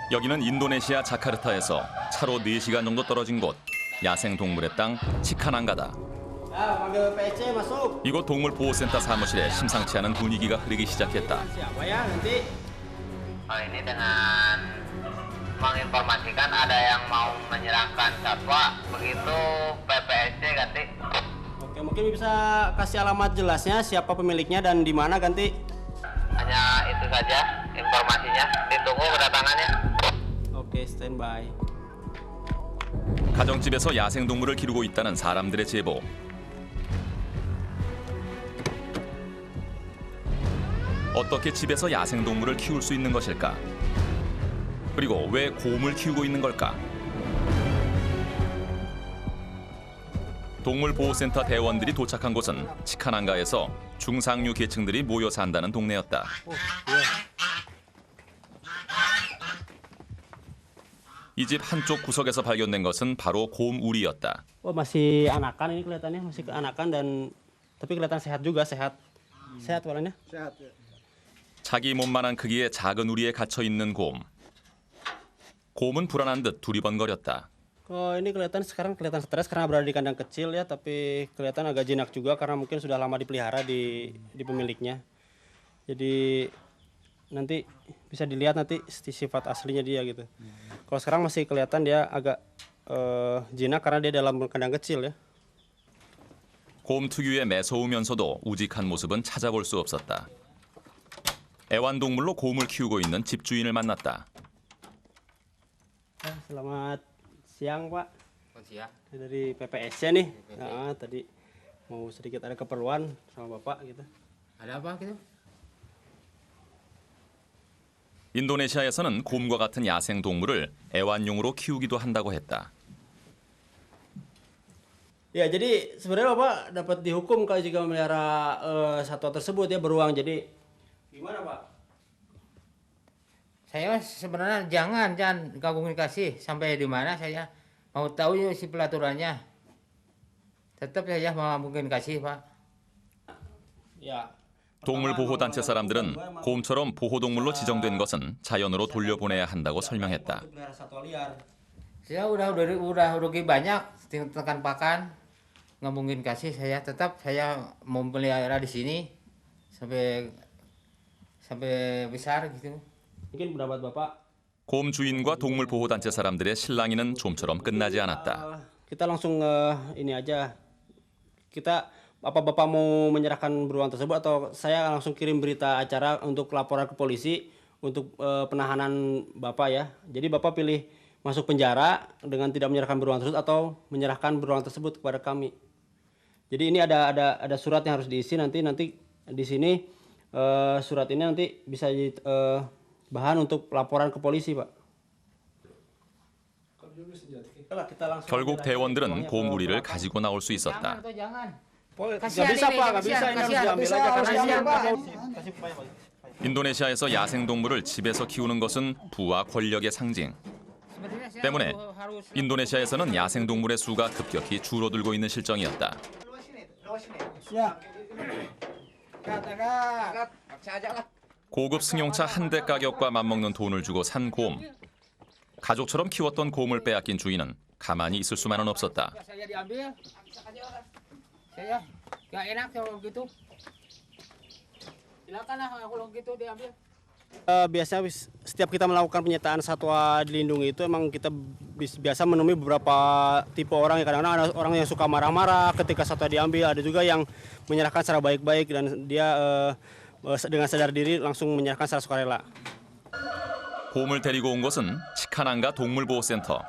여기는 인도네시아 자카르타에서 차로 4시간 정도 떨어진 곳, 야생동물의 땅 치카낭가다. Ya, panggil PC masuk. 이곳 동물보호센터 사무실에 심상치 않은 분위기가 흐르기 시작했다. Siapa ya nanti? Ini dengan menginformasikan ada yang mau menyerahkan satwa, begitu PPSC ganti. Oke, mungkin bisa kasih alamat jelasnya siapa pemiliknya dan di mana ganti? Hanya itu saja informasinya, ditunggu kedatangannya. Oke, standby. 가정집에서 야생동물을 기르고 있다는 사람들의 제보. 어떻게 집에서 야생동물을 키울 수 있는 것일까? 그리고 왜 곰을 키우고 있는 걸까? 동물보호센터 대원들이 도착한 곳은 치카낭가에서 중상류 계층들이 모여 산다는 동네였다. 이 집 한쪽 구석에서 발견된 것은 바로 곰 우리였다. Oh, masih anakan ini kelihatannya masih keanakan dan tapi kelihatan sehat juga, sehat. Sehat warnanya? Sehat ya. 자기 몸만한 크기의 작은 우리에 갇혀 있는 곰. 곰은 불안한 듯 두리번거렸다. Ini sekarang kelihatan stres karena berada di kandang kecil ya, tapi kelihatan agak jinak juga karena mungkin sudah lama dipelihara di pemiliknya. Jadi nanti bisa dilihat nanti sifat aslinya dia gitu. Kalau sekarang masih kelihatan dia agak jinak karena dia dalam kandang kecil ya. 곰 특유의 매서우면서도 우직한 모습은 찾아볼 수 없었다. 애완동물로 곰을 키우고 있는 집주인을 만났다. Selamat siang Pak, Siap. dari PPSC nih. Nah, tadi mau sedikit ada keperluan sama Bapak gitu. Ada apa gitu? 인도네시아에서는 곰과 같은 야생동물을 애완용으로 키우기도 한다고 했다. Ya, jadi sebenarnya Bapak dapat dihukum kalau jika memelihara satwa tersebut ya beruang. Jadi gimana Pak? Saya sebenarnya jangan komunikasi sampai di mana saya mau tahu si pelaturannya. Tetap saya mau komunikasi Pak. Ya. 동물보호단체 사람들은 곰처럼 보호동물로 지정된 것은 자연으로 돌려보내야 한다고 설명했다. Pelihara satwa liar. Saya udah rugi banyak tekan pakan. Nggak mungkin kasih saya tetap saya mau pelihara di sini sampai besar gitu. Mungkin pendapat Bapak. 곰 주인과 동물보호단체 사람들의 실랑이는 좀처럼 끝나지 않았다. Kita langsung ini aja. Apa Bapak mau menyerahkan beruang tersebut atau saya langsung kirim berita acara untuk laporan ke polisi untuk penahanan Bapak ya. Jadi Bapak pilih masuk penjara dengan tidak menyerahkan beruang tersebut atau menyerahkan beruang tersebut kepada kami. Jadi ini ada surat yang harus diisi nanti di sini surat ini nanti bisa jadi bahan untuk laporan ke polisi, Pak. 결국 대원들은 곰 우리를 가지고 나올 수 있었다. Atau jangan. Nggak bisa, Pak, nggak bisa. Ini harus diambil aja karena ini kasih Pak. 인도네시아에서 야생동물을 집에서 키우는 것은 부와 권력의 상징. Sebenarnya saya 때문에 harus 인도네시아에서는 야생동물의 수가 급격히 줄어들고 있는 실정이었다. 고급 승용차 한 대 가격과 맞먹는 돈을 주고 산 곰. 가족처럼 키웠던 곰을 빼앗긴 주인은 가만히 있을 수만은 없었다. saya diambil. Saya nggak enak kalau gitu. Silakanlah kalau gitu diambil. Biasanya setiap kita melakukan penyitaan satwa dilindungi itu emang kita biasa menemui beberapa tipe orang. Kadang-kadang ada orang yang suka marah-marah ketika satwa diambil, ada juga yang menyerahkan secara baik-baik dan dia dengan sadar diri langsung menyerahkan secara sukarela. 곰을 데리고 온 곳은 치카낭가 동물보호센터.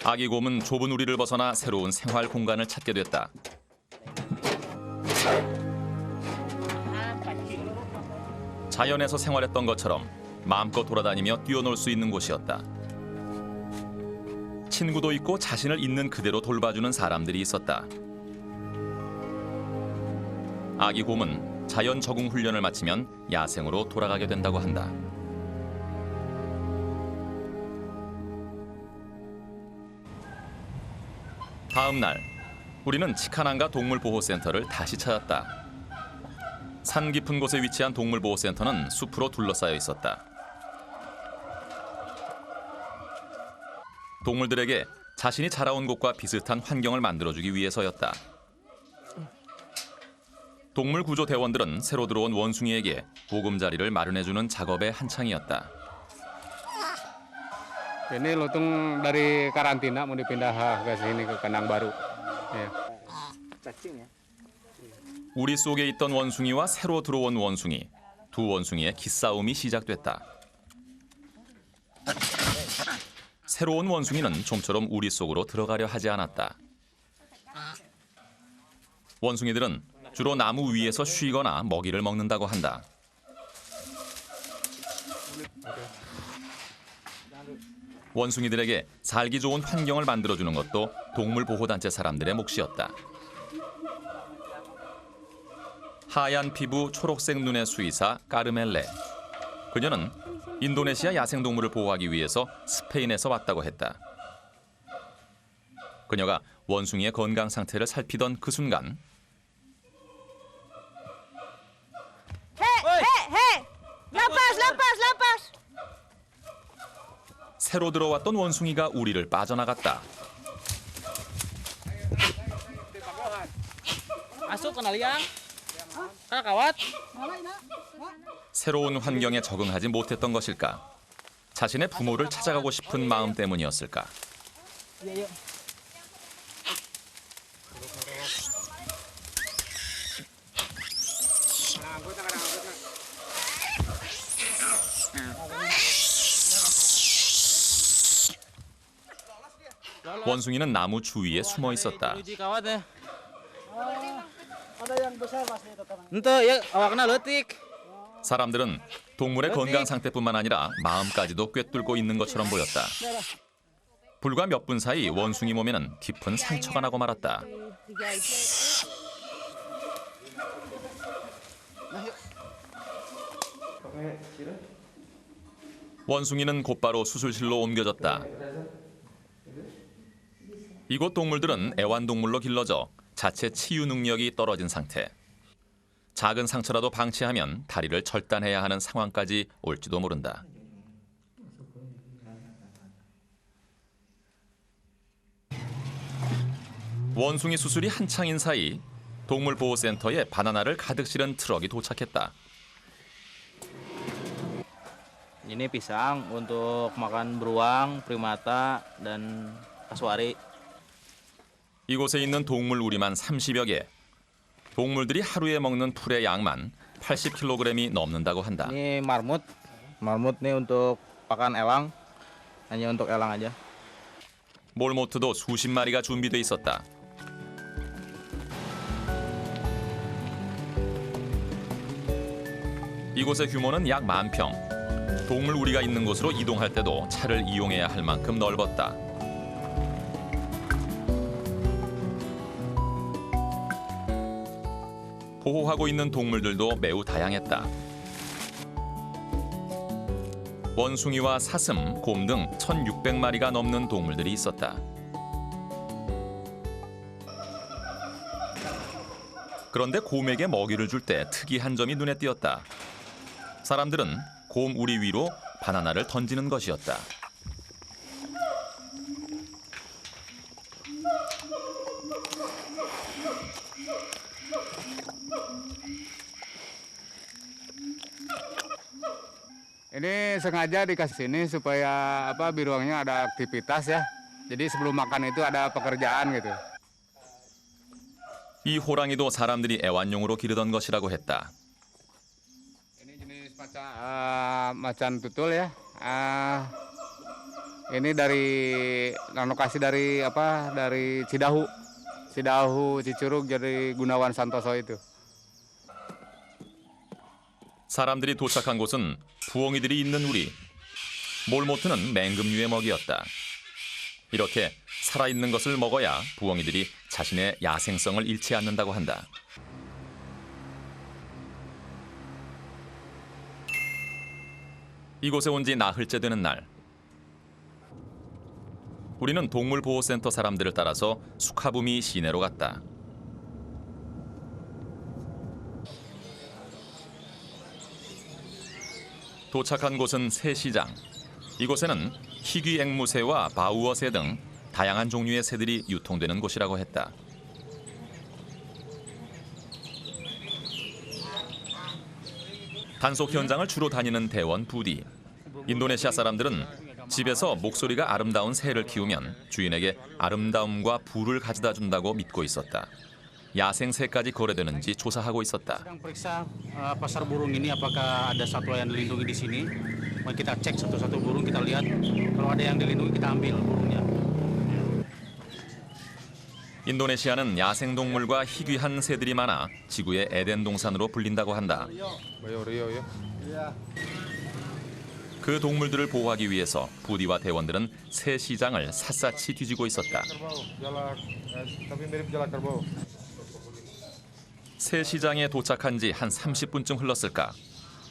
아기 곰은 좁은 우리를 벗어나 새로운 생활 공간을 찾게 됐다. 자연에서 생활했던 것처럼 마음껏 돌아다니며 뛰어놀 수 있는 곳이었다. 친구도 있고 자신을 있는 그대로 돌봐주는 사람들이 있었다. 아기 곰은 자연 적응 훈련을 마치면 야생으로 돌아가게 된다고 한다. 다음 날 우리는 치카난가 동물보호센터를 다시 찾았다. 산 깊은 곳에 위치한 동물보호센터는 숲으로 둘러싸여 있었다. 동물들에게 자신이 자라온 곳과 비슷한 환경을 만들어주기 위해서였다. 동물구조대원들은 새로 들어온 원숭이에게 보금자리를 마련해주는 작업에 한창이었다. Ini lutung dari karantina mau dipindah ke sini ke kandang baru. Ya. 우리 속에 있던 원숭이와 새로 들어온 원숭이, 두 원숭이의 기싸움이 시작됐다. 새로운 원숭이는 좀처럼 우리 속으로 들어가려 하지 않았다. 원숭이들은 주로 나무 위에서 쉬거나 먹이를 먹는다고 한다. 원숭이들에게 살기 좋은 환경을 만들어주는 것도 동물보호단체 사람들의 몫이었다. 하얀 피부, 초록색 눈의 수의사 까르멜레. 그녀는 인도네시아 야생동물을 보호하기 위해서 스페인에서 왔다고 했다. 그녀가 원숭이의 건강 상태를 살피던 그 순간 새로 들어왔던 원숭이가 우리를 빠져나갔다. Masuk kenal yang. Kawat. 새로운 환경에 적응하지 못했던 것일까? 자신의 부모를 찾아가고 싶은 마음 때문이었을까? 원숭이는 나무 주위에 숨어 있었다. Ente ya awakna leutik. 사람들은 동물의 건강 상태뿐만 아니라 마음까지도 꿰뚫고 있는 것처럼 보였다. 불과 몇 분 사이 원숭이 몸에는 깊은 상처가 나고 말았다. 원숭이는 곧바로 수술실로 옮겨졌다. 이곳 동물들은 애완동물로 길러져 자체 치유 능력이 떨어진 상태. 작은 상처라도 방치하면 다리를 절단해야 하는 상황까지 올지도 모른다. 원숭이 수술이 한창인 사이 동물보호센터에 바나나를 가득 실은 트럭이 도착했다. Ini pisang untuk makan beruang, primata, dan kasuari. 이곳에 있는 동물 우리만 30여 개. 동물들이 하루에 먹는 풀의 양만 80kg이 넘는다고 한다. Ini marmut. Marmut nih untuk pakan elang. Hanya untuk elang aja. 몰모트도 수십 마리가 준비돼 있었다. 이곳의 규모는 약 10,000평. 동물 우리가 있는 곳으로 이동할 때도 차를 이용해야 할 만큼 넓었다. 보호하고 있는 동물들도 매우 다양했다. 원숭이와 사슴, 곰 등 1,600마리가 넘는 동물들이 있었다. 그런데 곰에게 먹이를 줄 때 특이한 점이 눈에 띄었다. 사람들은 곰 우리 위로 바나나를 던지는 것이었다. Ini sengaja dikasih sini supaya beruangnya ada aktivitas ya. Jadi sebelum makan itu ada pekerjaan gitu. 이 호랑이도 사람들이 애완용으로 기르던 것이라고 했다. Ini jenis macan tutul ya. Ini dari lokasi dari dari Cidahu Cicurug dari Gunawan Santoso itu. 사람들이 도착한 곳은 부엉이들이 있는 우리. 몰모트는 맹금류의 먹이였다. 이렇게 살아있는 것을 먹어야 부엉이들이 자신의 야생성을 잃지 않는다고 한다. 이곳에 온 지 나흘째 되는 날. 우리는 동물보호센터 사람들을 따라서 수카부미 시내로 갔다. 도착한 곳은 새시장. 이곳에는 희귀 앵무새와 바우어새 등 다양한 종류의 새들이 유통되는 곳이라고 했다. 단속 현장을 주로 다니는 대원 부디. 인도네시아 사람들은 집에서 목소리가 아름다운 새를 키우면 주인에게 아름다움과 부를 가져다 준다고 믿고 있었다. 야생 새까지 거래되는지 조사하고 있었다. Sedang periksa pasar burung ini apakah ada satwa yang dilindungi di sini. Mari kita cek satu-satu burung, kita lihat kalau ada yang dilindungi kita ambil burungnya. 인도네시아는 야생동물과 희귀한 새들이 많아 지구의 에덴 동산으로 불린다고 한다. 그 동물들을 보호하기 위해서 부디와 대원들은 새 시장을 샅샅이 뒤지고 있었다. 새 시장에 도착한 지 한 30분쯤 흘렀을까.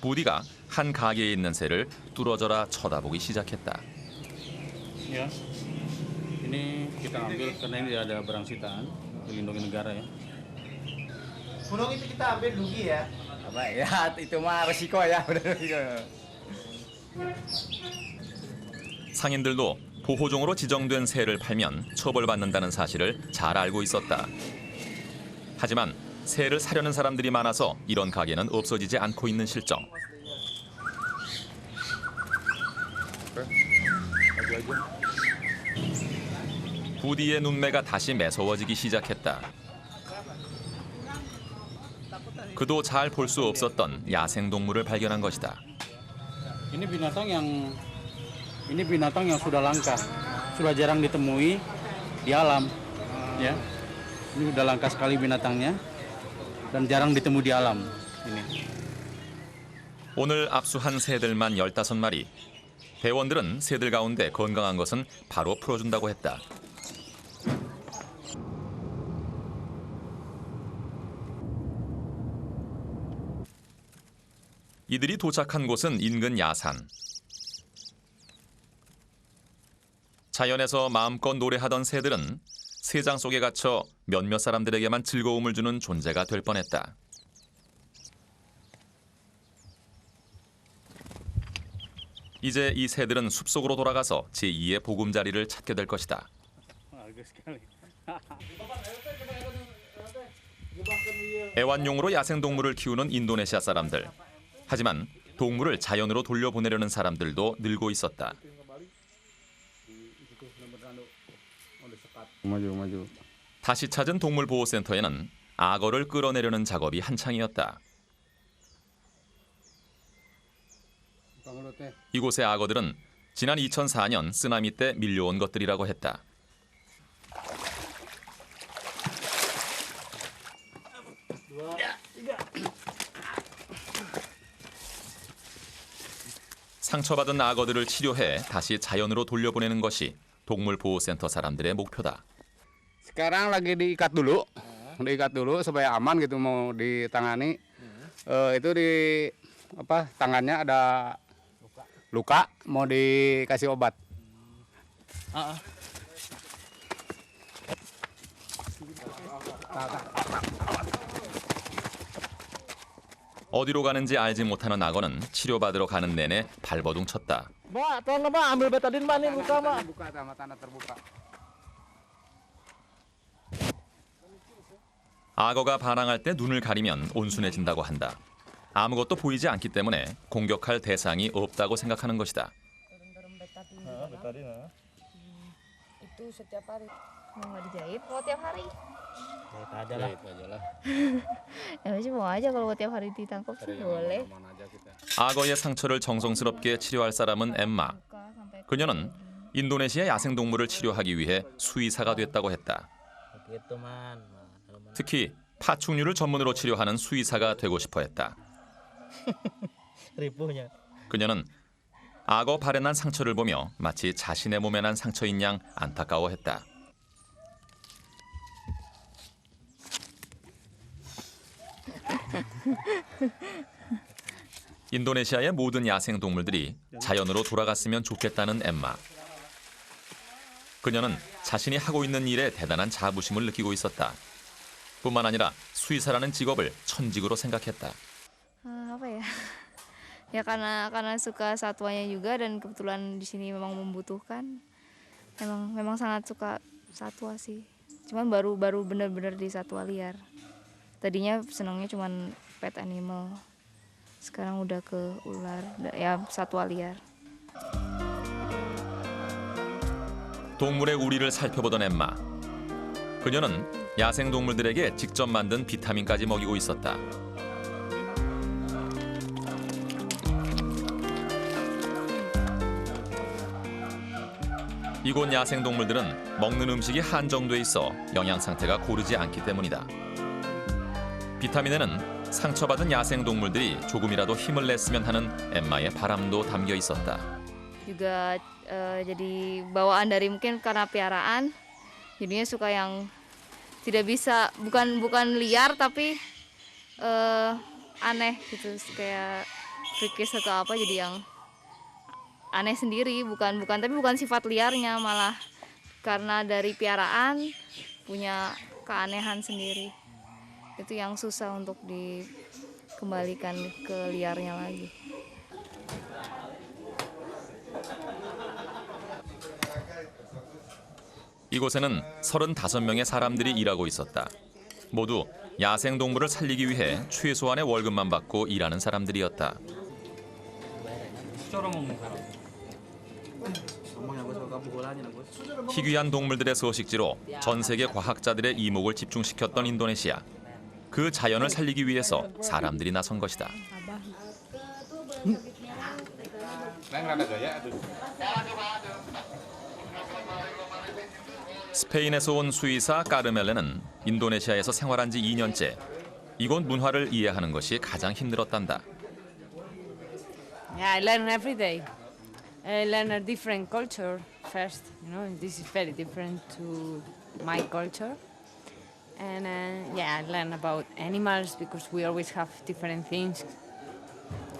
부디가 한 가게에 있는 새를 뚫어져라 쳐다보기 시작했다. Ya. Ini kita ambil karena ini ada barang sitaan dilindungi negara ya. Burung itu kita ambil rugi ya. Apa ya itu mah resiko ya. 상인들도 보호종으로 지정된 새를 팔면 처벌받는다는 사실을 잘 알고 있었다. 하지만 새를 사려는 사람들이 많아서 이런 가게는 없어지지 않고 있는 실정. 부디의 눈매가 다시 매서워지기 시작했다. 그도 잘 볼 수 없었던 야생동물을 발견한 것이다. Ini binatang yang sudah langka, sudah jarang ditemui di alam, ya. Ini udah langka sekali binatangnya dan jarang ditemui di alam. Ini. 오늘 압수한 새들만 15마리. 대원들은 새들 가운데 건강한 것은 바로 풀어준다고 했다. 이들이 도착한 곳은 인근 야산. 자연에서 마음껏 노래하던 새들은 새장 속에 갇혀 몇몇 사람들에게만 즐거움을 주는 존재가 될 뻔했다. 이제 이 새들은 숲속으로 돌아가서 제2의 보금자리를 찾게 될 것이다. Bagus sekali. 애완용으로 야생동물을 키우는 인도네시아 사람들. 하지만 동물을 자연으로 돌려보내려는 사람들도 늘고 있었다. 다시 찾은 동물보호센터에는 악어를 끌어내려는 작업이 한창이었다. 이곳의 악어들은 지난 2004년 쓰나미 때 밀려온 것들이라고 했다. 상처받은 악어들을 치료해 다시 자연으로 돌려보내는 것이 동물보호센터 사람들의 목표다. Sekarang lagi diikat dulu supaya aman gitu mau ditangani. Itu di apa tangannya ada luka mau dikasih obat. 어디로 가는지 알지 못하는 악어는 치료받으러 가는 내내 발버둥 쳤다. Mbak, tolong Mbak ambil betadine Mbak nih luka Mbak. Buka sama tanah terbuka. 악어가 반항할 때 눈을 가리면 온순해진다고 한다. 아무것도 보이지 않기 때문에 공격할 대상이 없다고 생각하는 것이다. Itu setiap hari mau nggak dijahit kalau tiap hari ya sih mau aja kalau tiap hari ditangkap sih boleh. 악어의 상처를 정성스럽게 치료할 사람은 엠마. 그녀는 인도네시아 야생동물을 치료하기 위해 수의사가 됐다고 했다. 특히 파충류를 전문으로 치료하는 수의사가 되고 싶어 했다. 그녀는 악어 발에 난 상처를 보며 마치 자신의 몸에 난 상처인 양 안타까워했다. 인도네시아의 모든 야생동물들이 자연으로 돌아갔으면 좋겠다는 엠마. 그녀는 자신이 하고 있는 일에 대단한 자부심을 느끼고 있었다. 뿐만 아니라 수의사라는 직업을 천직으로 생각했다. Apa ya? Ya karena suka satwanya juga dan kebetulan di sini memang membutuhkan. Memang sangat suka satwa sih. Cuman baru benar-benar di satwa liar. Tadinya senangnya cuman pet animal. Sekarang udah ke ular, ya satwa liar. 동물의 우리를 살펴보던 엠마. 그녀는 야생 동물들에게 직접 만든 비타민까지 먹이고 있었다. 이곳 야생 동물들은 먹는 음식이 한정돼 있어 영양 상태가 고르지 않기 때문이다. 비타민에는 상처받은 야생 동물들이 조금이라도 힘을 냈으면 하는 엠마의 바람도 담겨 있었다. Juga jadi bawaan dari mungkin karena piaraan, jadinya suka yang tidak bisa, bukan liar tapi aneh gitu, kayak freakish atau apa, jadi yang aneh sendiri, tapi bukan sifat liarnya, malah karena dari piaraan punya keanehan sendiri. Itu yang susah untuk dikembalikan ke liarnya lagi. 이곳에는 35명의 사람들이 일하고 있었다. 모두 야생 동물을 살리기 위해 최소한의 월급만 받고 일하는 사람들이었다. 희귀한 동물들의 서식지로 전 세계 과학자들의 이목을 집중시켰던 인도네시아. 그 자연을 살리기 위해서 사람들이 나선 것이다. 스페인에서 온 수의사 까르멜레는 인도네시아에서 생활한 지 2년째. 이곳 문화를 이해하는 것이 가장 힘들었단다. Yeah, I learn every day. I learn a different culture first. This is very different to my culture. And yeah, I learn about animals because we always have different things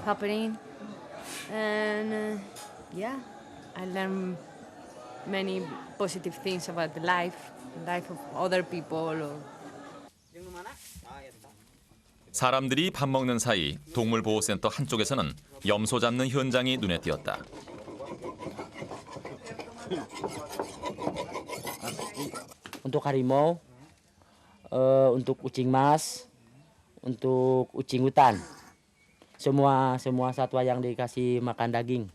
happening. And yeah, I learn many positive things about the life of other people. 사람들이 밥 먹는 사이 동물보호센터 한쪽에서는 염소 잡는 현장이 눈에 띄었다. Untuk harimau, untuk kucing mas, untuk kucing hutan, semua satwa yang dikasih makan daging.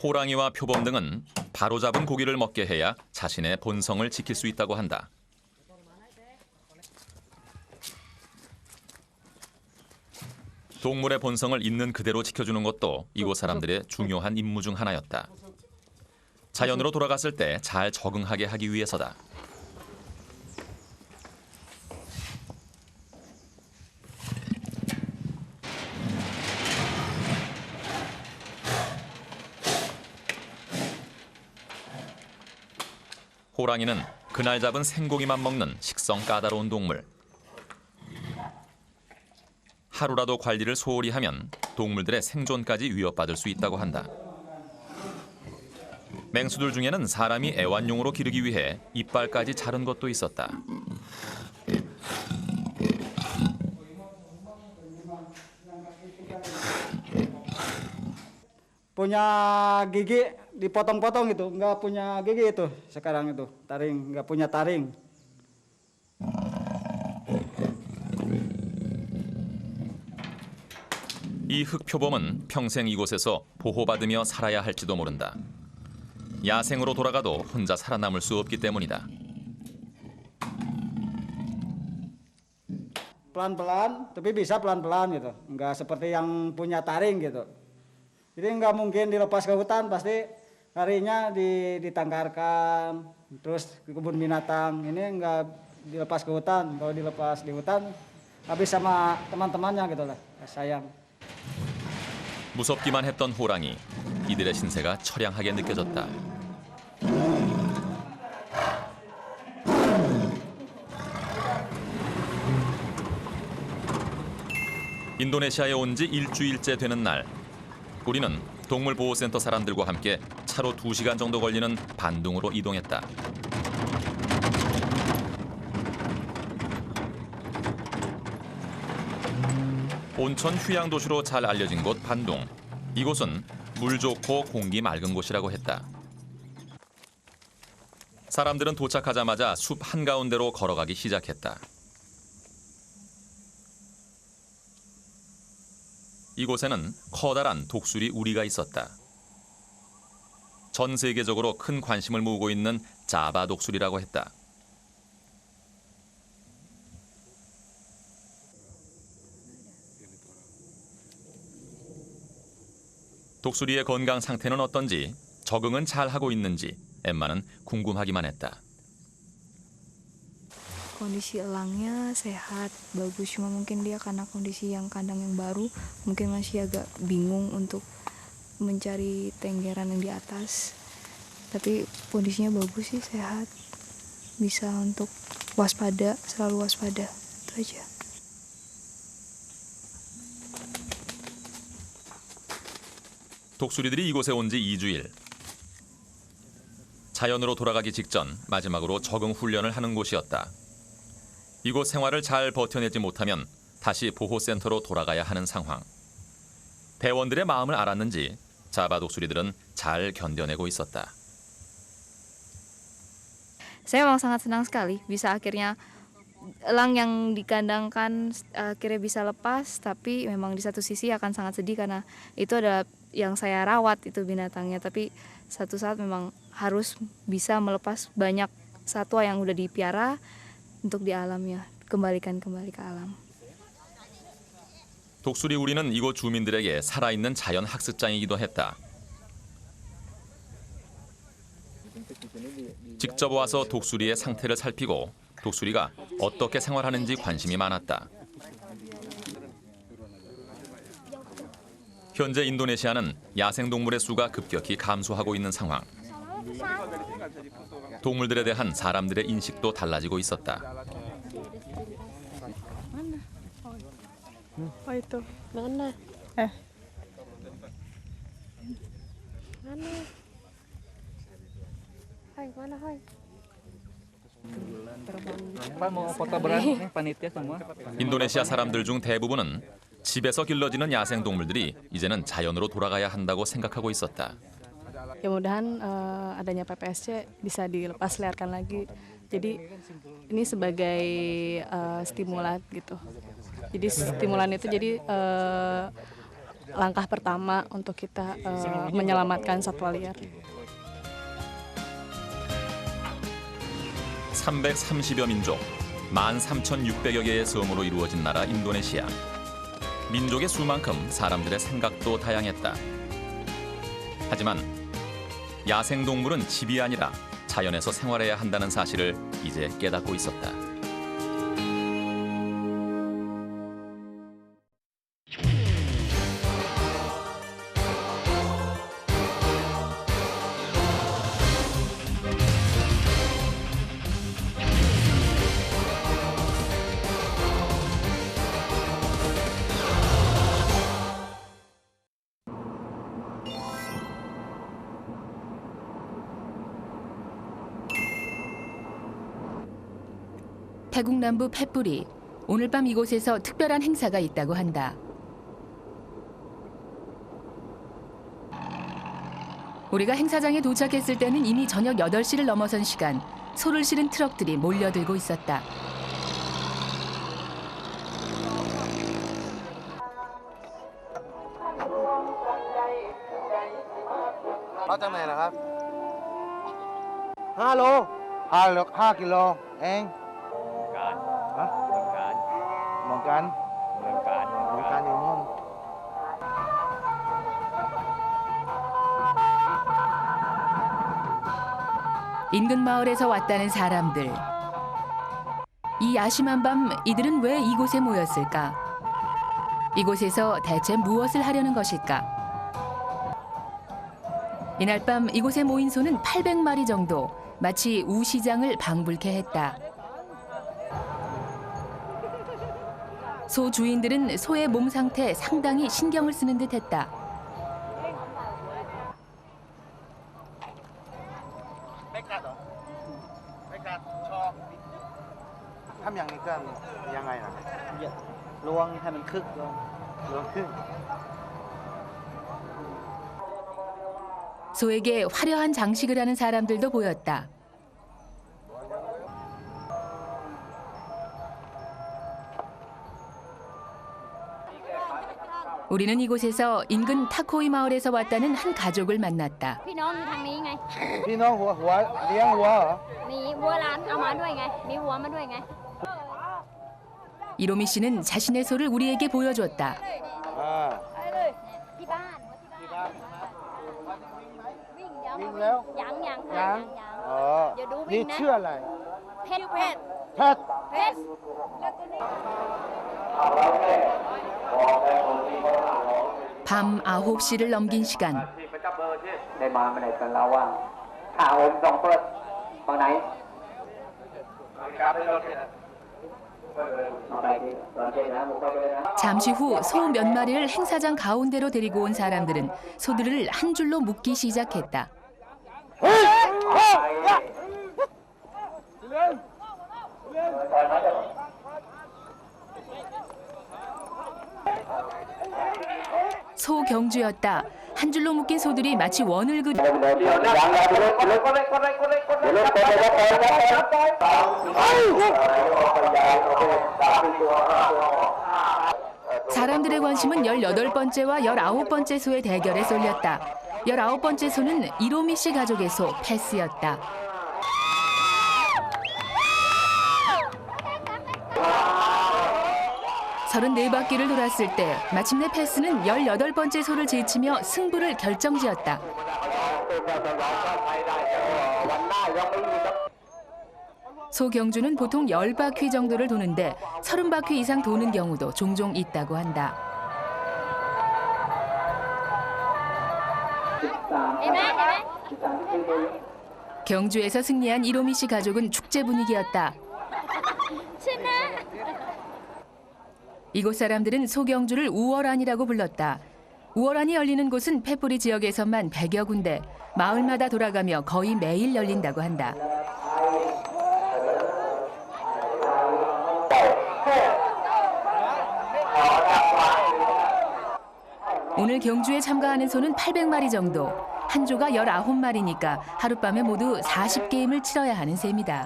호랑이와 표범 등은 바로 잡은 고기를 먹게 해야 자신의 본성을 지킬 수 있다고 한다. 동물의 본성을 있는 그대로 지켜주는 것도 이곳 사람들의 중요한 임무 중 하나였다. 자연으로 돌아갔을 때 잘 적응하게 하기 위해서다. 호랑이는 그날 잡은 생고기만 먹는 식성 까다로운 동물. 하루라도 관리를 소홀히 하면 동물들의 생존까지 위협받을 수 있다고 한다. 맹수들 중에는 사람이 애완용으로 기르기 위해 이빨까지 자른 것도 있었다. Punya gigi dipotong-potong itu, nggak punya gigi itu sekarang itu, taring, nggak punya taring. 이 흑표범은 평생 이곳에서 보호받으며 살아야 할지도 모른다. 야생으로 돌아가도 혼자 살아남을 수 없기 때문이다. Pelan-pelan, tapi bisa pelan-pelan gitu, nggak seperti yang punya taring gitu. Jadi nggak mungkin dilepas ke hutan, pasti harinya ditangkarkan, terus ke kebun binatang. Ini nggak dilepas ke hutan, kalau dilepas di hutan habis sama teman-temannya gitu lah, sayang. 무섭기만 했던 호랑이, 이들의 신세가 처량하게 느껴졌다. 인도네시아에 온 지 일주일째 되는 날, 우리는 동물보호센터 사람들과 함께 차로 2시간 정도 걸리는 반둥으로 이동했다. 온천 휴양 도시로 잘 알려진 곳 반둥. 이곳은 물 좋고 공기 맑은 곳이라고 했다. 사람들은 도착하자마자 숲 한가운데로 걸어가기 시작했다. 이곳에는 커다란 독수리 우리가 있었다. 전 세계적으로 큰 관심을 모으고 있는 자바 독수리라고 했다. 독수리의 건강 상태는 어떤지, 적응은 잘 하고 있는지 엠마는 궁금하기만 했다. Kondisi elangnya sehat, bagus. Cuma mungkin dia karena kondisi yang kandang yang baru, mungkin masih agak bingung untuk mencari tenggeran yang di atas. Tapi kondisinya bagus sih, sehat. Bisa untuk waspada, selalu waspada. Itu aja. 독수리들이 이곳에 온 지 2주일. 자연으로 돌아가기 직전 마지막으로 적응 훈련을 하는 곳이었다. 이곳 생활을 잘 버텨내지 못하면 다시 보호센터로 돌아가야 하는 상황. 배원들의 마음을 알았는지 자바 독수리들은 잘 견뎌내고 있었다. Saya memang sangat senang sekali bisa akhirnya elang yang dikandangkan akhirnya bisa lepas, tapi memang di satu sisi akan sangat sedih karena itu adalah yang saya rawat itu binatangnya, tapi satu saat memang harus bisa melepas banyak satwa yang udah dipiara untuk di alamnya, kembalikan kembali ke alam. 독수리 우리는 이곳 주민들에게 살아있는 자연 학습장이기도 했다. 직접 와서 독수리의 상태를 살피고 독수리가 어떻게 생활하는지 관심이 많았다. 현재 인도네시아는 야생동물의 수가 급격히 감소하고 있는 상황. 동물들에 대한 사람들의 인식도 달라지고 있었다. Oh itu. Mana? Mana? Hai, mana hai? Pak mau foto berat nih panitia semua. 인도네시아 사람들 중 대부분은 집에서 길러지는 야생동물들이 이제는 자연으로 돌아가야 한다고 생각하고 있었다. Ya mudahan adanya PPSC bisa dilepas liarkan lagi. Jadi ini sebagai stimulan gitu. Jadi stimulan itu jadi langkah pertama untuk kita menyelamatkan satwa liar. 330여 민족, 13,600여 개의 섬으로 이루어진 나라 인도네시아. 민족의 수만큼 사람들의 생각도 다양했다. 하지만 야생동물은 집이 아니라 자연에서 생활해야 한다는 사실을 이제 깨닫고 있었다. 태국 남부 팻부리. 오늘 밤 이곳에서 특별한 행사가 있다고 한다. 우리가 행사장에 도착했을 때는 이미 저녁 8시를 넘어선 시간. 소를 실은 트럭들이 몰려들고 있었다. Halo. 5 kilo. Anh. Hả? Mường Cán. Mường Cán nhiều không? 인근 마을에서 왔다는 사람들. 이 야심한 밤 이들은 왜 이곳에 모였을까? 이곳에서 대체 무엇을 하려는 것일까? 이날 밤 이곳에 모인 소는 800마리 정도. 마치 우시장을 방불케 했다. 소 주인들은 소의 몸 상태에 상당히 신경을 쓰는 듯했다. ทำอย่างนี้ก็ยังไงนะ ลวงให้มันคึกลง ลวงขึ้น 소에게 화려한 장식을 하는 사람들도 보였다. 우리는 이곳에서 인근 타코이 마을에서 왔다는 한 가족을 만났다. พี่น้องอยู่ทางนี้ไง พี่น้องหัวเลี้ยงวัวเหรอ มีวัวร้านเอามาด้วยไง มีวัวมาด้วยไง 이로미 씨는 자신의 소를 우리에게 보여줬다. ที่บ้านวิ่งเดี๋ยว วิ่งแล้ว ยัง อ๋อ เดี๋ยวดูวิ่ นี่ งนะ ชื่ออะไร เพชร เพชร เพชร 밤 9시를 넘긴 시간. ได้มาไม่ได้กันแล้วว่าข่าวผมส่งเปิดฝั่งไหน 잠시 후 소 몇 마리를 행사장 가운데로 데리고 온 사람들은 소들을 한 줄로 묶기 시작했다. 소 경주였다. 한 줄로 묶인 소들이 마치 원을 그리 사람들의 관심은 18번째와 19번째 소의 대결에 쏠렸다. 19번째 소는 이로미 씨 가족의 소 패스였다. 서른네 바퀴를 돌았을 때 마침내 패스는 18번째 소를 제치며 승부를 결정지었다. 소 경주는 보통 10바퀴 정도를 도는데 30바퀴 이상 도는 경우도 종종 있다고 한다. 경주에서 승리한 이로미 씨 가족은 축제 분위기였다. 이곳 사람들은 소경주를 우월안이라고 불렀다. 우월안이 열리는 곳은 페뿌리 지역에서만 100여 군데, 마을마다 돌아가며 거의 매일 열린다고 한다. 오늘 경주에 참가하는 소는 800마리 정도. 한 조가 19마리니까 하룻밤에 모두 40게임을 치러야 하는 셈이다.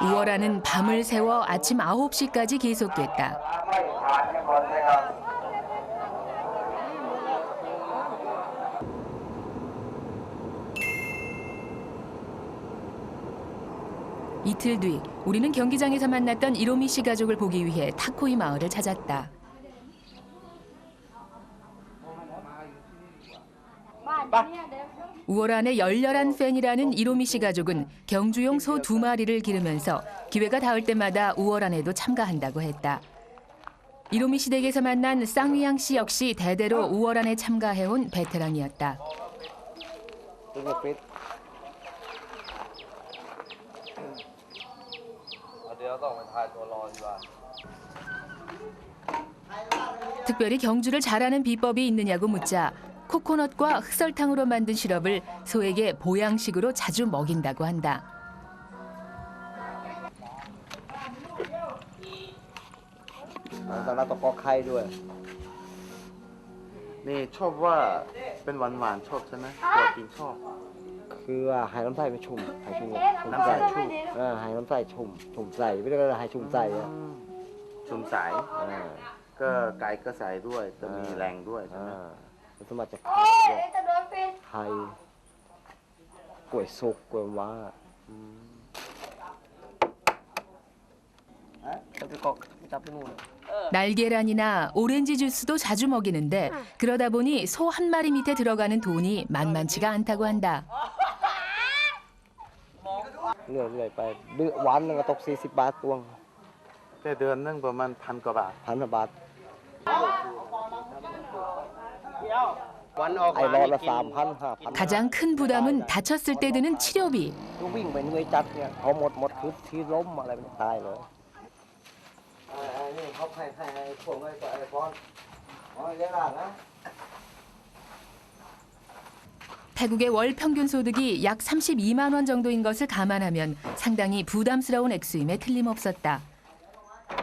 우월하는 밤을 새워 아침 9시까지 계속됐다. 이틀 뒤 우리는 경기장에서 만났던 이로미 씨 가족을 보기 위해 타코이 마을을 찾았다. 우월한의 열렬한 팬이라는 이로미 씨 가족은 경주용 소 2마리를 기르면서 기회가 닿을 때마다 우월한에도 참가한다고 했다. 이로미 씨 댁에서 만난 쌍위양 씨 역시 대대로 우월한에 참가해온 베테랑이었다. 특별히 경주를 잘하는 비법이 있느냐고 묻자 코코넛과 흑설탕으로 만든 시럽을 소에게 보양식으로 자주 먹인다고 한다. ตอนนั้นต้องปอกไข่ด้วยนี่ชอบว่าเป็นหวานๆชอบใช่ไหมตัวกินชอบ คือว่าหายน้ำใส่ไปชุ่มหายชุ่ม น้ำใส่ชุ่ม หายน้ำใส่ชุ่มใส่ไม่ได้ก็หายชุ่มใส่อะ ชุ่มใสก็ไก่ก็ใส่ด้วยจะมีแรงด้วยใช่ไหม มันจะมาจากไข่กล้วยสุกกล้วยว้า 날계란이나 오렌지 주스도 자주 먹이는데 그러다 보니 소 한 마리 밑에 들어가는 돈이 만만치가 않다고 한다. เรื่อยๆไปวันนึงก็ตก40 บาทตวง แต่เดือนนึงประมาณ1,000 กว่าบาท 1,000 บาท วันออก ไอ้รอละ 3,000 5,000 가장 큰 부담은 다쳤을 때 드는 치료비. วิ่งไปเหนื่อยจัดเนี่ยพอหมดคือที่ล้มอะไรมันตายเลยนี่เขาให้พวกไอ้ตัวไอ้พรอ๋อเลี้ยงหลานนะ 태국의 월 평균 소득이 약 32만 원 정도인 것을 감안하면 상당히 부담스러운 액수임에 틀림없었다.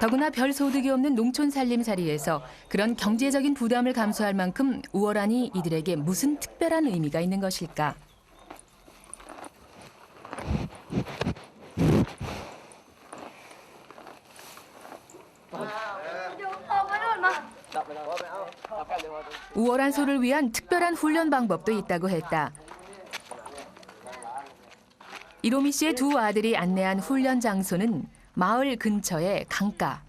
더구나 별 소득이 없는 농촌 살림살이에서 그런 경제적인 부담을 감수할 만큼 우월한이 이들에게 무슨 특별한 의미가 있는 것일까? 우월한 소를 위한 특별한 훈련 방법도 있다고 했다. 이로미 씨의 두 아들이 안내한 훈련 장소는 마을 근처의 강가.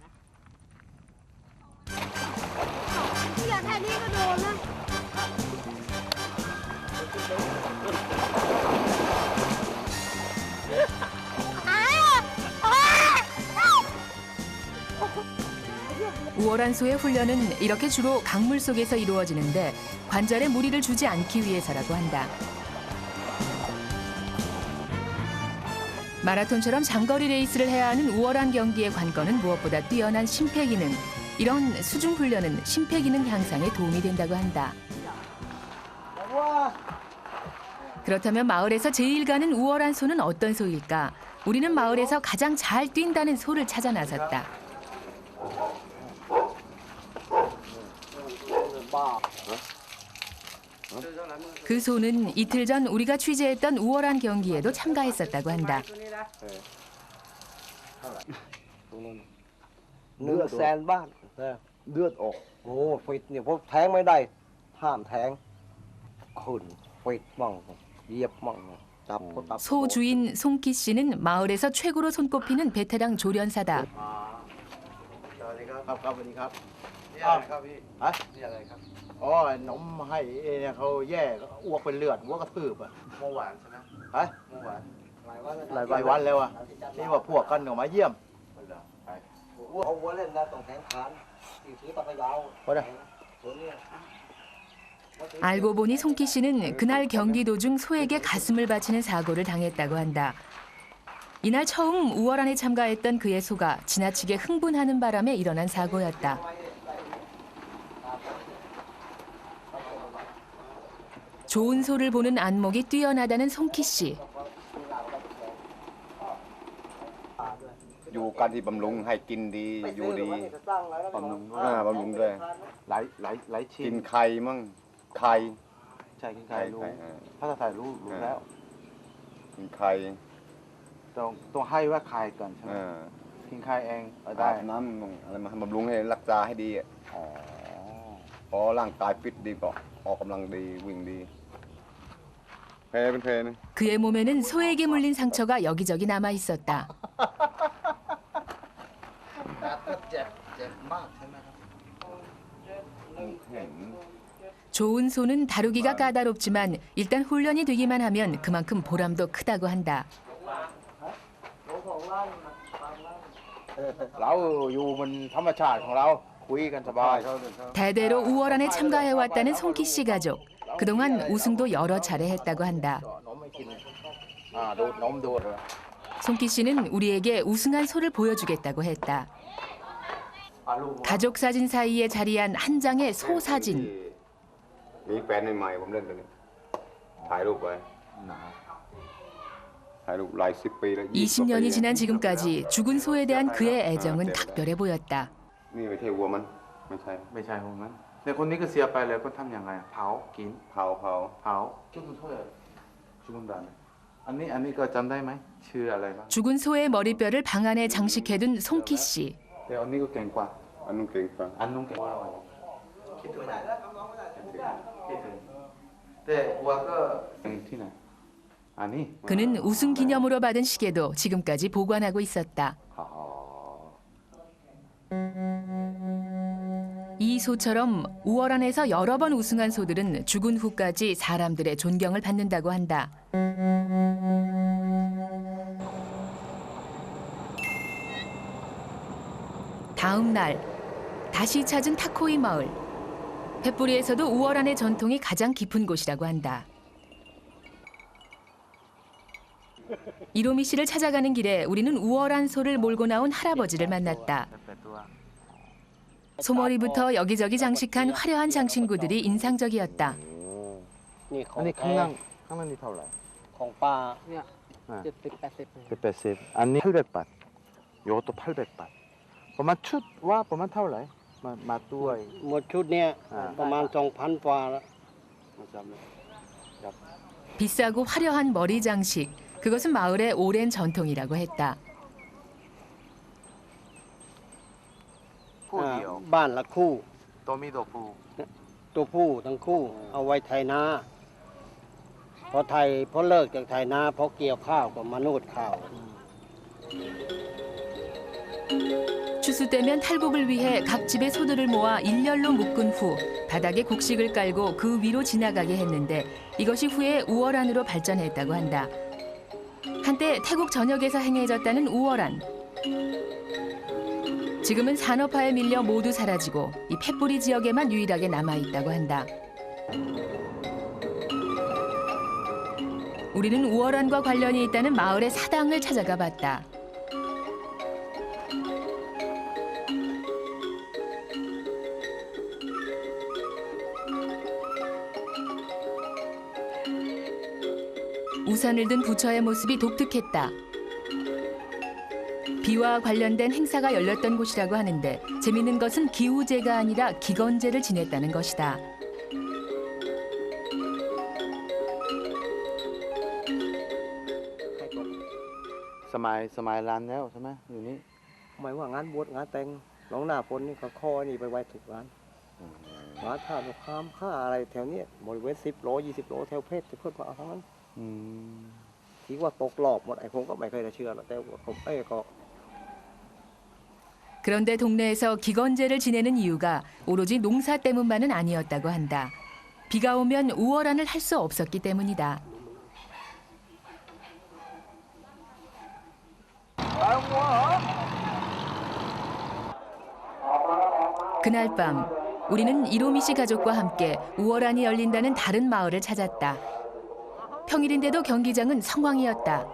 우월한 소의 훈련은 이렇게 주로 강물 속에서 이루어지는데 관절에 무리를 주지 않기 위해서라고 한다. 마라톤처럼 장거리 레이스를 해야 하는 우월한 경기의 관건은 무엇보다 뛰어난 심폐기능. 이런 수중 훈련은 심폐기능 향상에 도움이 된다고 한다. 그렇다면 마을에서 제일 가는 우월한 소는 어떤 소일까? 우리는 마을에서 가장 잘 뛴다는 소를 찾아 나섰다. 그 소는 이틀 전 우리가 취재했던 우월한 경기에도 참가했었다고 한다. 100,000 บาทเลือดออกโอ้ฟิตเนี่ยพอแทงไม่ได้ห้ามแทงขึ้นฟิตมั่งเหยียบมั่งจับก็จับ 소 주인 송기 씨는 마을에서 최고로 손꼽히는 베테랑 조련사다. สวัสดีครับครับสวัสดีครับนี่อะไรครับพี่ฮะนี่อะไรครับอ๋อนมให้เนี่ยเขาแย่อ้วกเป็นเลือดอ้วกกระทืบอ่ะเมื่อวานใช่ไหมฮะเมื่อวานหลายวันแล้วอ่ะนี่ว่าพวกกันออกมาเยี่ยม เอาวัวเล่นนะต้องแทงขานถือตะกยาว 알고 보니 송기 씨는 그날 경기 도중 소에게 가슴을 바치는 사고를 당했다고 한다. 이날 처음 우월한에 참가했던 그의 소가 지나치게 흥분하는 바람에 일어난 사고였다. 좋은 소를 보는 안목이 뛰어나다는 송기 씨. อยู่การที่บำรุงให้กินดีอยู่ดีบำรุงด้วยหลายชิ้นกินไข่มั่งไข่ใช่กินไข่รู้ถ้าจะใส่รู้แล้วกินไข่ต้องให้ว่าไข่ก่อนใช่ไหมกินไข่เองได้น้ำอะไรมาบำรุงให้รักษาให้ดีพอร่างกายฟิตดีก็ออกกำลังดีวิ่งดี 그의 몸에는 소에게 물린 상처가 여기저기 남아 있었다. 좋은 소는 다루기가 까다롭지만 일단 훈련이 되기만 하면 그만큼 보람도 크다고 한다. เราอยู่บนธรรมชาติของเราคุยกันสบาย 대대로 우월한에 참가해왔다는 송기 씨 가족. 그동안 우승도 여러 차례 했다고 한다. 송기 씨는 우리에게 우승한 소를 보여주겠다고 했다. 가족 사진 사이에 자리한 한 장의 소 사진. มีแฟนใหม่ผมเล่นตัวนี้ถ่ายรูปไว้ถ่ายรูปหลายสิบปีแล้ว 20년이 지난 지금까지 죽은 소에 대한 그의 애정은 각별해 보였다. นี่ไม่ใช่วัวมันไม่ใช่ ไม่ใช่ของมันแต่คนนี้ก็เสียไปแล้วก็ทำยังไงเผากินเผาชุดช่วยชุดดันอันนี้ก็จำได้ไหมชื่ออะไรบ้าง 죽은 소의 머리뼈를 방 안에 장식해둔 송기 씨. แต่อันนี้ก็เก่งกว่า อันนู้นเก่งกว่า อันนู้นเก่งกว่าคิดถึงแต่วัวก็ที่ไหนอันนี้ 그는 우승 기념으로 받은 시계도 지금까지 보관하고 있었다. 이 소처럼 우월한에서 여러 번 우승한 소들은 죽은 후까지 사람들의 존경을 받는다고 한다. 다음 날 다시 찾은 타코이 마을. 펫뿌리에서도 우월한의 전통이 가장 깊은 곳이라고 한다. 이로미 씨를 찾아가는 길에 우리는 우월한 소를 몰고 나온 할아버지를 만났다. 소머리부터 여기저기 장식한 화려한 장신구들이 인상적이었다. นี่ข้างล่าง ข้างนั้นนี่เท่าไหร่ ของป้าเนี่ย อ่า 70-80 เป็น80อันนี้800 บาท요것도800 บาทประมาณชุดว่าประมาณเท่าไหร่มาด้วย หมดชุดเนี่ย อ่า ประมาณ 2,000 กว่าแล้ว 비싸고 화려한 머리 장식. 그것은 마을의 오랜 전통이라고 했다. คู่เดียว บ้านละคู่ ตัวมีตัวผู้ ตัวผู้ทั้งคู่ เอาไว้ไถนาพอเลิกจากไถนาพอเกี่ยวข้าวก็มานูดข้าว 추수 때면 탈곡을 위해 각 집의 소들을 모아 일렬로 묶은 후 바닥에 곡식을 깔고 그 위로 지나가게 했는데 이것이 후에 우월안으로 발전했다고 한다. 한때 태국 전역에서 행해졌다는 우월안. 지금은 산업화에 밀려 모두 사라지고 이 팻뿌리 지역에만 유일하게 남아있다고 한다. 우리는 우월안과 관련이 있다는 마을의 사당을 찾아가 봤다. 우산을 든 부처의 모습이 독특했다. 비와 관련된 행사가 열렸던 곳이라고 하는데 재밌는 것은 기우제가 아니라 기건제를 지냈다는 것이다. สมัยร้านแล้วใช่ไหมอยู่นี่ หมายว่างานบวชงานแต่งน้องหน้าฝนนี่ก็ข้อนี่ไปไว้ถูกร้านหมาท่าลูกค้ามค่าอะไรแถวเนี้ยบริเวณ10 โล 20 โลแถวเพชรจะเพิ่มมาเอาทั้งนั้นที่ว่าตกรอบหมดไอ้ผมก็ไม่เคยจะเชื่อหรอกแต่ว่าผมก็ 그런데 동네에서 기건제를 지내는 이유가 오로지 농사 때문만은 아니었다고 한다. 비가 오면 우월안을 할 수 없었기 때문이다. 그날 밤 우리는 이로미 씨 가족과 함께 우월안이 열린다는 다른 마을을 찾았다. 평일인데도 경기장은 성황이었다.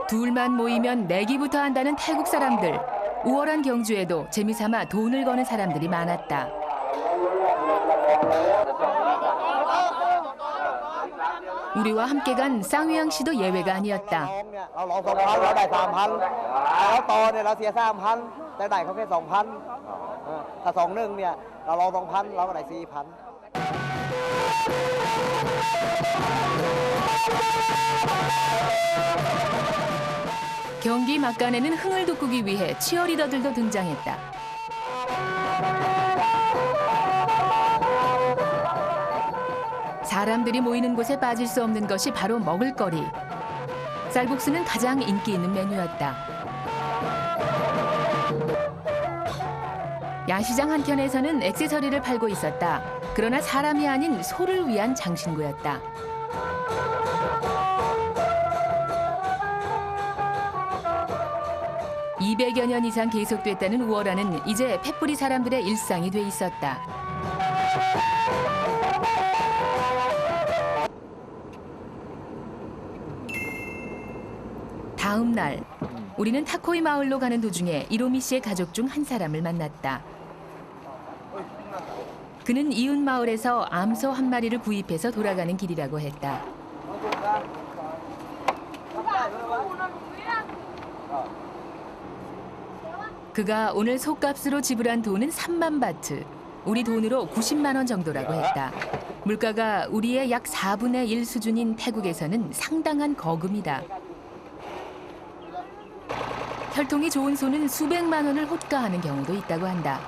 둘만 모이면 내기부터 한다는 태국 사람들. 우월한 경주에도 재미삼아 돈을 거는 사람들이 많았다. 우리와 함께 간 쌍휘양 씨도 예외가 아니었다. เราลอง2,000เราได้ 3,000แล้วต่อเนี่ยเราเสีย 3,000 แต่ได้เขาแค่ 2,000ถ้า2-1เนี่ยเราลอง 2,000 เราก็ได้ 4,000 경기 막간에는 흥을 돋구기 위해 치어리더들도 등장했다. 사람들이 모이는 곳에 빠질 수 없는 것이 바로 먹을거리. 쌀국수는 가장 인기 있는 메뉴였다. 야시장 한켠에서는 액세서리를 팔고 있었다. 그러나 사람이 아닌 소를 위한 장신구였다. (200여 년) 이상 계속됐다는 우월안은 이제 팻뿌리 사람들의 일상이 돼 있었다. 다음 날 우리는 타코이 마을로 가는 도중에 이로미 씨의 가족 중 한 사람을 만났다. 그는 이웃 마을에서 암소 한 마리를 구입해서 돌아가는 길이라고 했다. 그가 오늘 소값으로 지불한 돈은 3만 바트, 우리 돈으로 90만 원 정도라고 했다. 물가가 우리의 약 4분의 1 수준인 태국에서는 상당한 거금이다. 혈통이 좋은 소는 수백만 원을 호가하는 경우도 있다고 한다.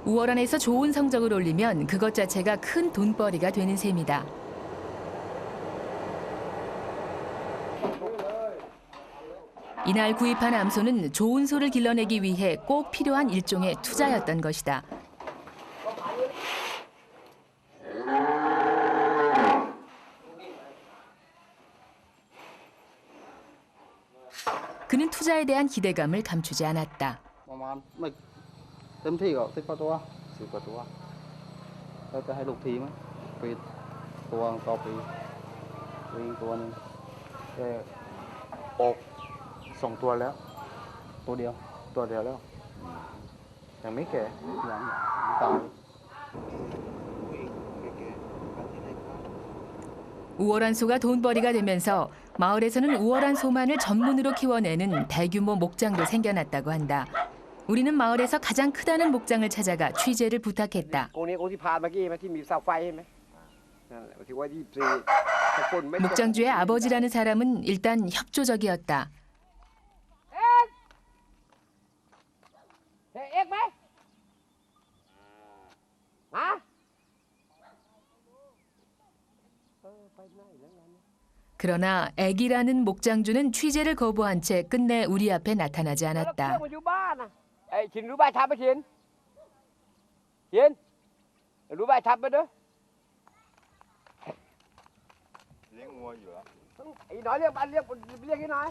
우월안에서 좋은 성적을 올리면 그것 자체가 큰 돈벌이가 되는 셈이다. 이날 구입한 암소는 좋은 소를 길러내기 위해 꼭 필요한 일종의 투자였던 것이다. 그는 투자에 대한 기대감을 감추지 않았다. เต็มที่ก็10 กว่าตัว 10 กว่าตัว แล้วจะให้ลูกทีมปีตัวต่อปีปีตัวนึง แต่ออก2 ตัวแล้ว ตัวเดียว ตัวเดียวแล้วยังไม่แก่ อย่างตาย 우월한 소가 돈벌이가 되면서 마을에서는 우월한 소만을 전문으로 키워내는 대규모 목장도 생겨났다고 한다. 우리는 마을에서 가장 크다는 목장을 찾아가 취재를 부탁했다. ตรงนี้ที่ผ่านเมื่อกี้ที่มีเสาไฟใช่ไหมนั่นแหละที่ว่า24 목장주의 아버지라는 사람은 일단 협조적이었다. ếch mấy hả 그러나 애기라는 목장주는 취재를 거부한 채 끝내 우리 앞에 나타나지 않았다. mà vô ba nè ê chín rú ba chắp á chín chín rú ba chắp á đó 이 nói liếc bạn liếc cái nói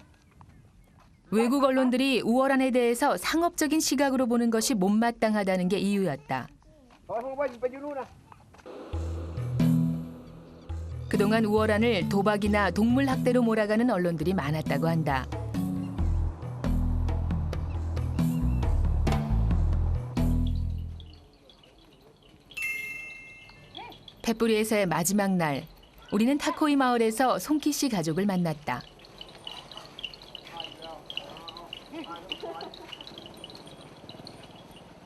외국 언론들이 우월한에 대해서 상업적인 시각으로 보는 것이 못마땅하다는 게 이유였다. thôi không bao nhiêu luôn nè 그동안 우월한을 도박이나 동물 학대로 몰아가는 언론들이 많았다고 한다. 펫뿌리에서의 마지막 날, 우리는 타코이 마을에서 송키 씨 가족을 만났다.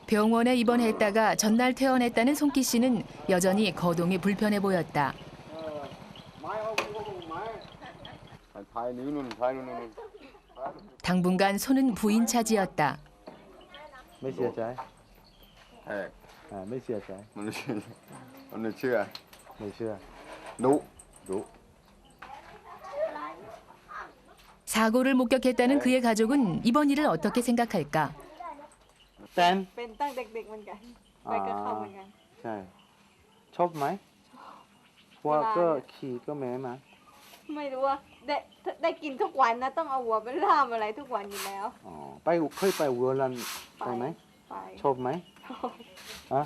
병원에 입원했다가 전날 퇴원했다는 송키 씨는 여전히 거동이 불편해 보였다. 당분간 손은 부인 차지였다. ไม่เสียใจ ไม่เสียใจ มันไม่เชื่อ ไม่เชื่อ ดุ 사고를 목격했다는 그의 가족은 이번 일을 어떻게 생각할까? แตน เป็นตั้งเด็กๆเหมือนกันไปกับเขาเหมือนกัน ใช่ชอบไหมว่าก็ขี่ก็แม้มา ไม่รู้ว่าได้กินทุกวันนะต้องเอาหัวไปล่ามอะไรทุกวันอยู่แล้ว อ๋อไปเคยไปวัวรันไปไหม ไป ชอบไหมอะ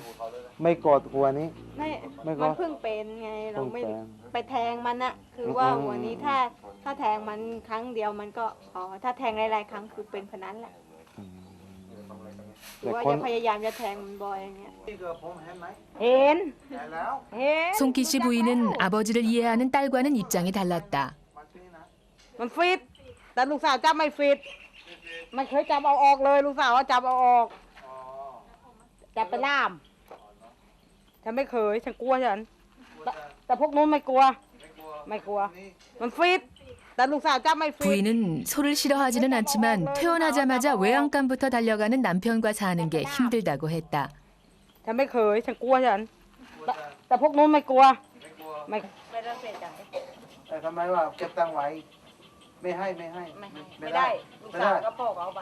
ไม่กอดหัวนี้ ไม่ ไม่ก็ มันเพิ่งเป็นไงเราไม่ เพิ่งเป็น ไปแทงมันอะคือว่าหัวนี้ถ้าแทงมันครั้งเดียวมันก็ถ้าแทงหลายๆครั้งคือเป็นพนันแหละหรือว่าจะพยายามจะแทงมันบ่อยอย่างเงี้ยเห็น 송키 씨 부인은 아버지를 이해하는 딸과는 입장이 달랐다. มันฟิตแต่ลูกสาวจับไม่ฟิตมันเคยจับเอาออกเลยลูกสาวจับเอาออกจับไปล่ามฉันไม่เคยฉันกลัวฉันแต่พวกนู้นไม่กลัวมันฟิตแต่ลูกสาวจับไม่ฟิต 부인은 소를 싫어하지는 않지만 퇴원하자마자 외양간부터 달려가는 남편과 사는 게 힘들다고 했다. ฉันไม่เคยฉันกลัวฉันแต่พวกนู้นไม่กลัวไม่ได้เสียใจ แต่ทำไมว่าเก็บตังค์ไว้ไม่ให้ ไม่ได้ลูกสาวก็พ่อเขาเอาไป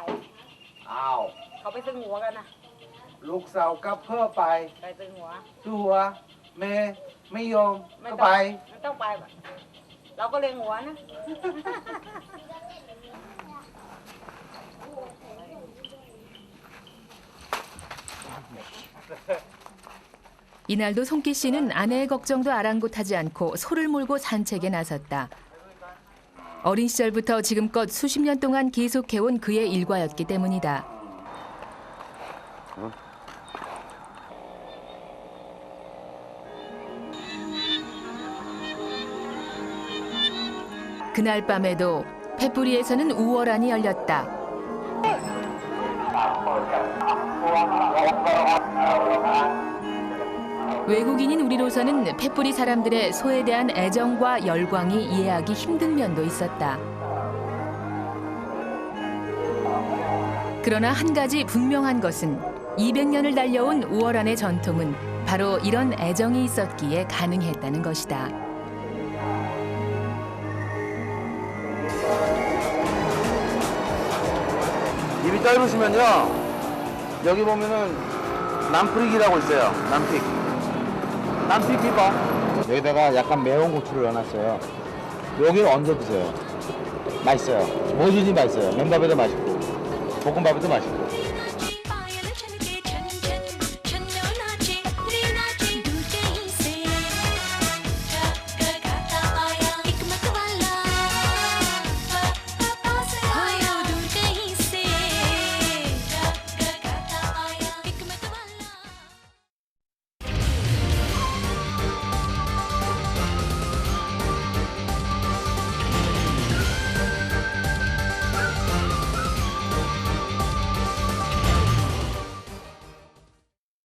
อ้าว เขาไปซื้อหัวกันนะ ลูกสาวกับเพื่อไป ไปซื้อหัว ซื้อหัวแม่ไม่ยอมก็ไป ไม่ต้องไปเราก็เลี้ยงหัวนะ 이날도 송키 씨는 아내의 걱정도 아랑곳하지 않고 소를 몰고 산책에 나섰다. 어린 시절부터 지금껏 수십 년 동안 계속해온 그의 일과였기 때문이다. 그날 밤에도 펫뿌리에서는 우월한이 열렸다. 외국인인 우리로서는 펫뿌리 사람들의 소에 대한 애정과 열광이 이해하기 힘든 면도 있었다. 그러나 한 가지 분명한 것은 200년을 달려온 우월한의 전통은 바로 이런 애정이 있었기에 가능했다는 것이다. 입이 짧으시면요, 여기 보면은 남프릭이라고 있어요. 남픽 비법. 여기다가 약간 매운 고추를 넣어놨어요. 여기를 얹어 드세요. 맛있어요. 뭐든지 맛있어요. 맨밥에도 맛있고 볶음밥에도 맛있고.